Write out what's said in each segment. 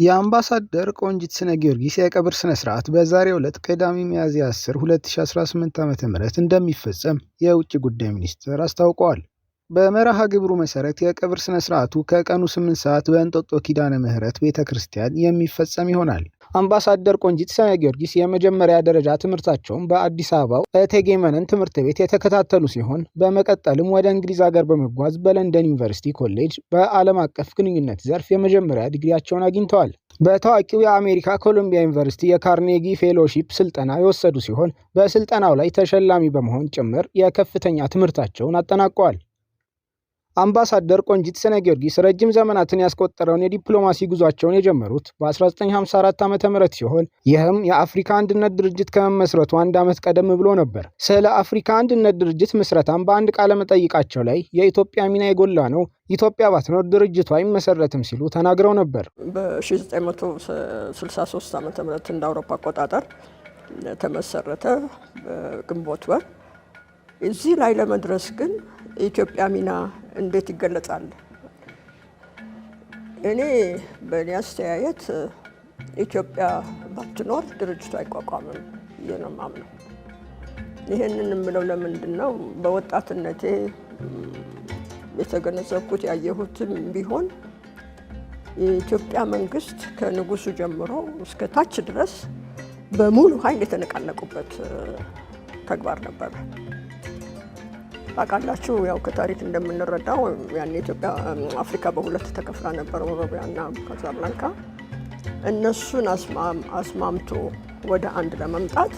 የአምባሳደር ቆንጂት ስነ ጊዮርጊስ የቀብር ስነ ስርዓት በዛሬው ዕለት ቅዳሜ ሚያዝያ 10 2018 ዓ.ም እንደሚፈጸም የውጭ ጉዳይ ሚኒስቴር አስታውቋል። በመርሃ ግብሩ መሰረት የቀብር ስነ ስርዓቱ ከቀኑ 8 ሰዓት በእንጦጦ ኪዳነ ምህረት ቤተክርስቲያን የሚፈጸም ይሆናል። አምባሳደር ቆንጂት ስነ ጊዮርጊስ የመጀመሪያ ደረጃ ትምህርታቸውን በአዲስ አበባው እቴጌ መነን ትምህርት ቤት የተከታተሉ ሲሆን በመቀጠልም ወደ እንግሊዝ ሀገር በመጓዝ በለንደን ዩኒቨርሲቲ ኮሌጅ በዓለም አቀፍ ግንኙነት ዘርፍ የመጀመሪያ ዲግሪያቸውን አግኝተዋል። በታዋቂው የአሜሪካ ኮሎምቢያ ዩኒቨርሲቲ የካርኔጊ ፌሎሺፕ ስልጠና የወሰዱ ሲሆን በስልጠናው ላይ ተሸላሚ በመሆን ጭምር የከፍተኛ ትምህርታቸውን አጠናቀዋል። አምባሳደር ቆንጂት ስነ ጊዮርጊስ ረጅም ዘመናትን ያስቆጠረውን የዲፕሎማሲ ጉዟቸውን የጀመሩት በ1954 ዓ.ም ሲሆን ይህም የአፍሪካ አንድነት ድርጅት ከመመስረቱ አንድ ዓመት ቀደም ብሎ ነበር። ስለ አፍሪካ አንድነት ድርጅት ምስረታም በአንድ ቃለ መጠይቃቸው ላይ የኢትዮጵያ ሚና የጎላ ነው፣ ኢትዮጵያ ባትኖር ድርጅቱ አይመሰረትም ሲሉ ተናግረው ነበር። በ1963 ዓ.ም እንደ አውሮፓ አቆጣጠር ተመሰረተ ግንቦት ወር። እዚህ ላይ ለመድረስ ግን የኢትዮጵያ ሚና እንዴት ይገለጻል? እኔ በእኔ አስተያየት ኢትዮጵያ ባትኖር ድርጅቱ አይቋቋምም ብዬ ነው የማምነው። ይህንን የምለው ለምንድን ነው? በወጣትነቴ የተገነዘብኩት ያየሁትም ቢሆን የኢትዮጵያ መንግስት ከንጉሱ ጀምሮ እስከ ታች ድረስ በሙሉ ኃይል የተነቃነቁበት ተግባር ነበር። ታውቃላችሁ፣ ያው ከታሪክ እንደምንረዳው ያን ኢትዮጵያ አፍሪካ በሁለት ተከፍላ ነበር፣ ሞሮቪያና ካዛብላንካ። እነሱን አስማምቶ ወደ አንድ ለመምጣት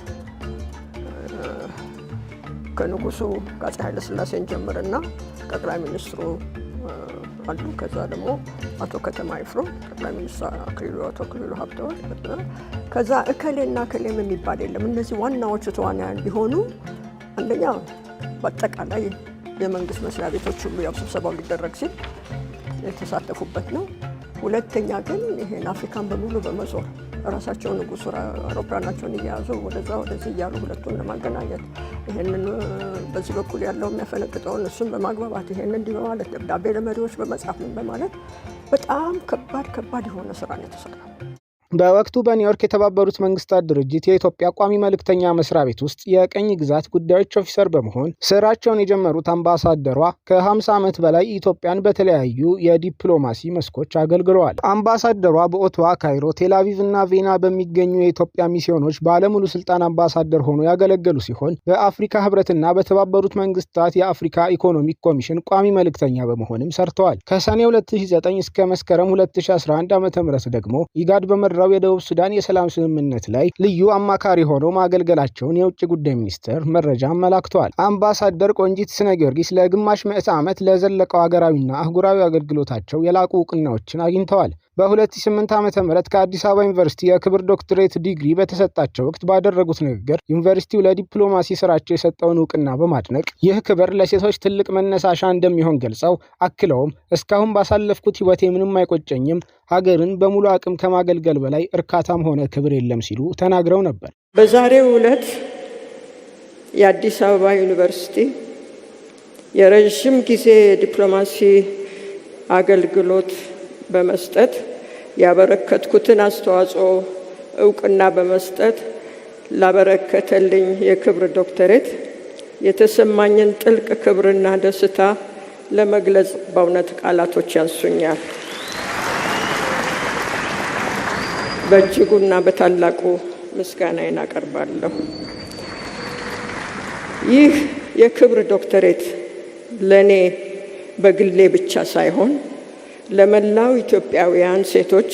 ከንጉሱ አፄ ኃይለ ሥላሴን ጀምርና ጠቅላይ ሚኒስትሩ አሉ፣ ከዛ ደግሞ አቶ ከተማ ይፍሩ፣ ጠቅላይ ሚኒስትር አቶ አክሊሉ ሀብተወልድ፣ ከዛ እከሌና እከሌም የሚባል የለም። እነዚህ ዋናዎቹ ተዋናያን ቢሆኑ አንደኛ በአጠቃላይ የመንግስት መስሪያ ቤቶች ሁሉ ያው ስብሰባው ሊደረግ ሲል የተሳተፉበት ነው። ሁለተኛ ግን ይሄን አፍሪካን በሙሉ በመዞር ራሳቸው ንጉሱ አውሮፕላናቸውን እየያዙ ወደዛ ወደዚህ እያሉ ሁለቱን ለማገናኘት ይሄንን በዚህ በኩል ያለው የሚያፈነቅጠውን እሱን በማግባባት ይሄንን እንዲህ በማለት ደብዳቤ ለመሪዎች በመጻፍ በማለት በጣም ከባድ የሆነ ስራ ነው የተሰራው። በወቅቱ በኒውዮርክ የተባበሩት መንግስታት ድርጅት የኢትዮጵያ ቋሚ መልእክተኛ መስሪያ ቤት ውስጥ የቀኝ ግዛት ጉዳዮች ኦፊሰር በመሆን ስራቸውን የጀመሩት አምባሳደሯ ከ50 ዓመት በላይ ኢትዮጵያን በተለያዩ የዲፕሎማሲ መስኮች አገልግለዋል። አምባሳደሯ በኦቶዋ፣ ካይሮ፣ ቴልአቪቭ እና ቬና በሚገኙ የኢትዮጵያ ሚስዮኖች ባለሙሉ ስልጣን አምባሳደር ሆነው ያገለገሉ ሲሆን በአፍሪካ ህብረትና በተባበሩት መንግስታት የአፍሪካ ኢኮኖሚክ ኮሚሽን ቋሚ መልእክተኛ በመሆንም ሰርተዋል። ከሰኔ 2009 እስከ መስከረም 2011 ዓ.ም ደግሞ ኢጋድ በመድረው የደቡብ ሱዳን የሰላም ስምምነት ላይ ልዩ አማካሪ ሆነው ማገልገላቸውን የውጭ ጉዳይ ሚኒስቴር መረጃ አመላክቷል። አምባሳደር ቆንጂት ስነ ጊዮርጊስ ለግማሽ ምዕተ ዓመት ለዘለቀው ሀገራዊና አህጉራዊ አገልግሎታቸው የላቁ እውቅናዎችን አግኝተዋል። በ2008 ዓ.ም ከአዲስ አበባ ዩኒቨርሲቲ የክብር ዶክትሬት ዲግሪ በተሰጣቸው ወቅት ባደረጉት ንግግር ዩኒቨርሲቲው ለዲፕሎማሲ ስራቸው የሰጠውን እውቅና በማድነቅ ይህ ክብር ለሴቶች ትልቅ መነሳሻ እንደሚሆን ገልጸው አክለውም እስካሁን ባሳለፍኩት ህይወቴ ምንም አይቆጨኝም፣ ሀገርን በሙሉ አቅም ከማገልገል በላይ እርካታም ሆነ ክብር የለም ሲሉ ተናግረው ነበር። በዛሬው ዕለት የአዲስ አበባ ዩኒቨርሲቲ የረዥም ጊዜ ዲፕሎማሲ አገልግሎት በመስጠት ያበረከትኩትን አስተዋጽኦ እውቅና በመስጠት ላበረከተልኝ የክብር ዶክተሬት የተሰማኝን ጥልቅ ክብርና ደስታ ለመግለጽ በእውነት ቃላቶች ያንሱኛል። በእጅጉና በታላቁ ምስጋናዬን አቀርባለሁ። ይህ የክብር ዶክተሬት ለእኔ በግሌ ብቻ ሳይሆን ለመላው ኢትዮጵያውያን ሴቶች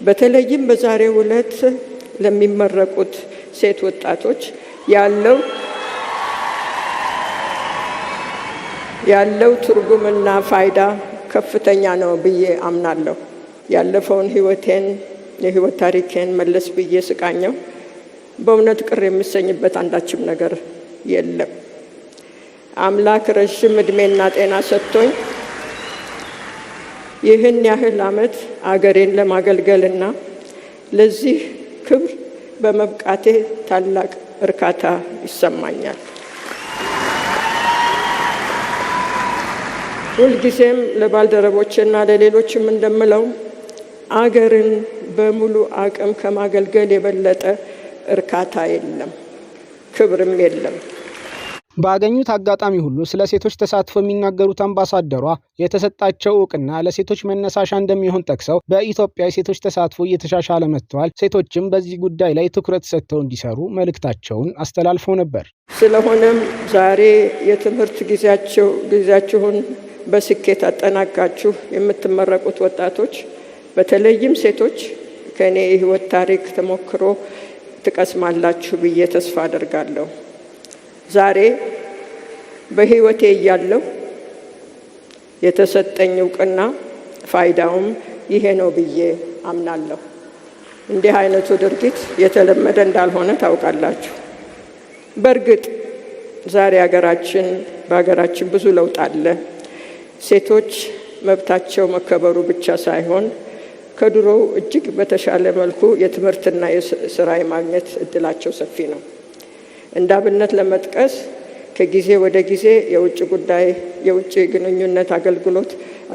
በተለይም በዛሬው ዕለት ለሚመረቁት ሴት ወጣቶች ያለው ትርጉምና ፋይዳ ከፍተኛ ነው ብዬ አምናለሁ። ያለፈውን የህይወት ታሪኬን መለስ ብዬ ስቃኘው በእውነት ቅር የምሰኝበት አንዳችም ነገር የለም። አምላክ ረዥም ዕድሜና ጤና ሰጥቶኝ ይህን ያህል ዓመት አገሬን ለማገልገልና ለዚህ ክብር በመብቃቴ ታላቅ እርካታ ይሰማኛል። ሁልጊዜም ለባልደረቦችና ለሌሎችም እንደምለው አገርን በሙሉ አቅም ከማገልገል የበለጠ እርካታ የለም፣ ክብርም የለም። ባገኙት አጋጣሚ ሁሉ ስለ ሴቶች ተሳትፎ የሚናገሩት አምባሳደሯ የተሰጣቸው እውቅና ለሴቶች መነሳሻ እንደሚሆን ጠቅሰው በኢትዮጵያ የሴቶች ተሳትፎ እየተሻሻለ መጥቷል፣ ሴቶችም በዚህ ጉዳይ ላይ ትኩረት ሰጥተው እንዲሰሩ መልእክታቸውን አስተላልፈው ነበር። ስለሆነም ዛሬ የትምህርት ጊዜያችሁን በስኬት አጠናቃችሁ የምትመረቁት ወጣቶች፣ በተለይም ሴቶች ከኔ የህይወት ታሪክ ተሞክሮ ትቀስማላችሁ ብዬ ተስፋ አደርጋለሁ። ዛሬ በህይወቴ እያለሁ የተሰጠኝ እውቅና ፋይዳውም ይሄ ነው ብዬ አምናለሁ። እንዲህ አይነቱ ድርጊት የተለመደ እንዳልሆነ ታውቃላችሁ። በእርግጥ ዛሬ በሀገራችን ብዙ ለውጥ አለ። ሴቶች መብታቸው መከበሩ ብቻ ሳይሆን ከድሮው እጅግ በተሻለ መልኩ የትምህርትና የስራ የማግኘት እድላቸው ሰፊ ነው። እንደ አብነት ለመጥቀስ ከጊዜ ወደ ጊዜ የውጭ ግንኙነት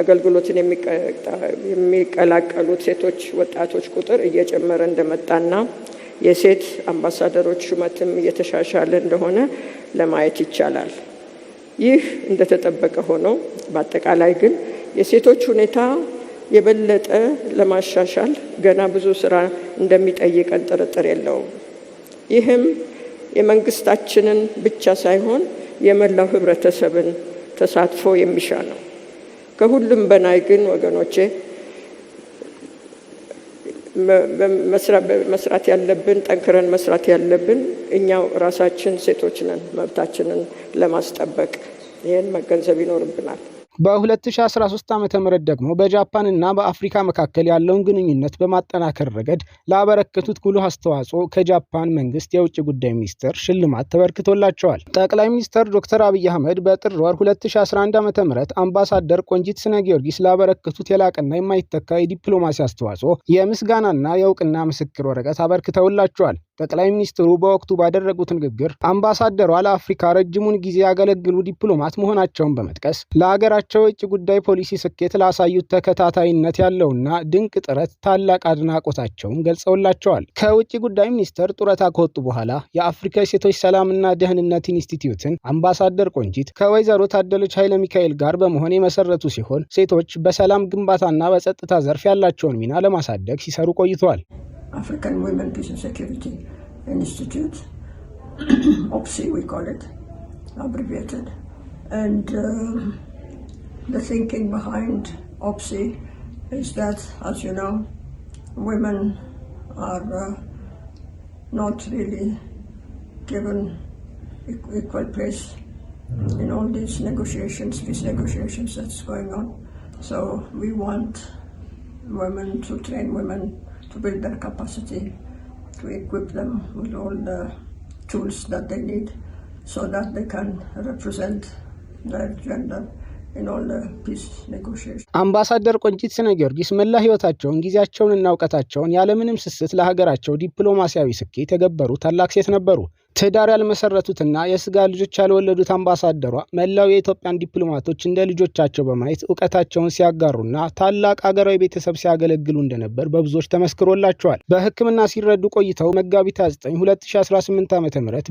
አገልግሎትን የሚቀላቀሉት ሴቶች ወጣቶች ቁጥር እየጨመረ እንደመጣና የሴት አምባሳደሮች ሹመትም እየተሻሻለ እንደሆነ ለማየት ይቻላል። ይህ እንደተጠበቀ ሆኖ በአጠቃላይ ግን የሴቶች ሁኔታ የበለጠ ለማሻሻል ገና ብዙ ስራ እንደሚጠይቀን ጥርጥር የለውም። ይህም የመንግስታችንን ብቻ ሳይሆን የመላው ህብረተሰብን ተሳትፎ የሚሻ ነው። ከሁሉም በላይ ግን ወገኖቼ ጠንክረን መስራት ያለብን እኛው ራሳችን ሴቶች ነን፣ መብታችንን ለማስጠበቅ ይህን መገንዘብ ይኖርብናል። በ2013 ዓ.ም ደግሞ በጃፓን እና በአፍሪካ መካከል ያለውን ግንኙነት በማጠናከር ረገድ ላበረከቱት ጉልህ አስተዋጽኦ ከጃፓን መንግስት የውጭ ጉዳይ ሚኒስቴር ሽልማት ተበርክቶላቸዋል። ጠቅላይ ሚኒስትር ዶክተር አብይ አህመድ በጥር ወር 2011 ዓ.ም አምባሳደር ቆንጂት ስነ-ጊዮርጊስ ላበረከቱት የላቀና የማይተካ የዲፕሎማሲ አስተዋጽኦ የምስጋናና የእውቅና ምስክር ወረቀት አበርክተውላቸዋል። ጠቅላይ ሚኒስትሩ በወቅቱ ባደረጉት ንግግር አምባሳደሯ ለአፍሪካ ረጅሙን ጊዜ ያገለግሉ ዲፕሎማት መሆናቸውን በመጥቀስ ለሀገራቸው የውጭ ጉዳይ ፖሊሲ ስኬት ላሳዩት ተከታታይነት ያለውና ድንቅ ጥረት ታላቅ አድናቆታቸውን ገልጸውላቸዋል። ከውጭ ጉዳይ ሚኒስቴር ጡረታ ከወጡ በኋላ የአፍሪካ የሴቶች ሰላምና ደህንነት ኢንስቲትዩትን አምባሳደር ቆንጂት ከወይዘሮ ታደለች ኃይለ ሚካኤል ጋር በመሆን የመሰረቱ ሲሆን ሴቶች በሰላም ግንባታና በጸጥታ ዘርፍ ያላቸውን ሚና ለማሳደግ ሲሰሩ ቆይተዋል። African Women Peace and Security Institute, OPSI we call it, abbreviated. And the thinking behind OPSI is that, as you know, women are not really given equal place in all these negotiations, peace negotiations that's going on. So we want women to train women to build their capacity, to equip them with all the tools that they need so that they can represent their gender in all the peace negotiations. አምባሳደር ቆንጂት ስነ-ጊዮርጊስ መላ ህይወታቸውን ጊዜያቸውንና እውቀታቸውን ያለምንም ስስት ለሀገራቸው ዲፕሎማሲያዊ ስኬት የገበሩ ታላቅ ሴት ነበሩ። ትዳር ያልመሰረቱትና የስጋ ልጆች ያልወለዱት አምባሳደሯ መላው የኢትዮጵያን ዲፕሎማቶች እንደ ልጆቻቸው በማየት እውቀታቸውን ሲያጋሩና ታላቅ አገራዊ ቤተሰብ ሲያገለግሉ እንደነበር በብዙዎች ተመስክሮላቸዋል። በሕክምና ሲረዱ ቆይተው መጋቢት 9 2018 ዓ.ም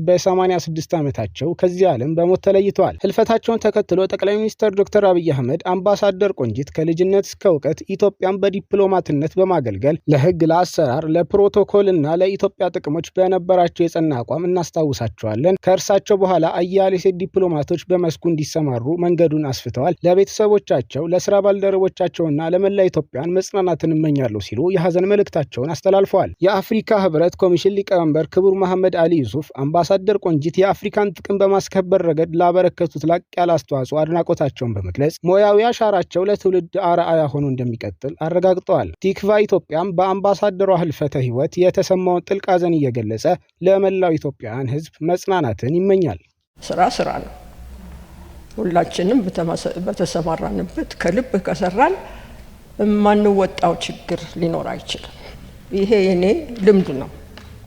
በ86 ዓመታቸው ከዚህ ዓለም በሞት ተለይተዋል። ህልፈታቸውን ተከትሎ ጠቅላይ ሚኒስትር ዶክተር አብይ አህመድ አምባሳደር ቆንጂት ከልጅነት እስከ እውቀት ኢትዮጵያን በዲፕሎማትነት በማገልገል ለህግ፣ ለአሰራር፣ ለፕሮቶኮል እና ለኢትዮጵያ ጥቅሞች በነበራቸው የጸና አቋም እናስታውሳቸዋለን። ከእርሳቸው በኋላ አያሌ ሴት ዲፕሎማቶች በመስኩ እንዲሰማሩ መንገዱን አስፍተዋል። ለቤተሰቦቻቸው፣ ለስራ ባልደረቦቻቸውና ለመላ ኢትዮጵያን መጽናናትን እመኛለሁ ሲሉ የሀዘን መልእክታቸውን አስተላልፈዋል። የአፍሪካ ህብረት ኮሚሽን ሊቀመንበር ክቡር መሐመድ አሊ ዩሱፍ አምባሳደር ቆንጂት የአፍሪካን ጥቅም በማስከበር ረገድ ላበረከቱት ላቅ ያለ አስተዋጽኦ አድናቆታቸውን በመግለጽ ሙያዊ አሻራቸው ለትውልድ አርአያ ሆኖ እንደሚቀጥል አረጋግጠዋል። ቲክቫ ኢትዮጵያም በአምባሳደሯ ህልፈተ ህይወት የተሰማውን ጥልቅ ሀዘን እየገለጸ ለመላው ኢትዮጵያን ህዝብ መጽናናትን ይመኛል። ስራ ነው። ሁላችንም በተሰማራንበት ከልብ ከሰራን የማንወጣው ችግር ሊኖር አይችልም። ይሄ የኔ ልምድ ነው።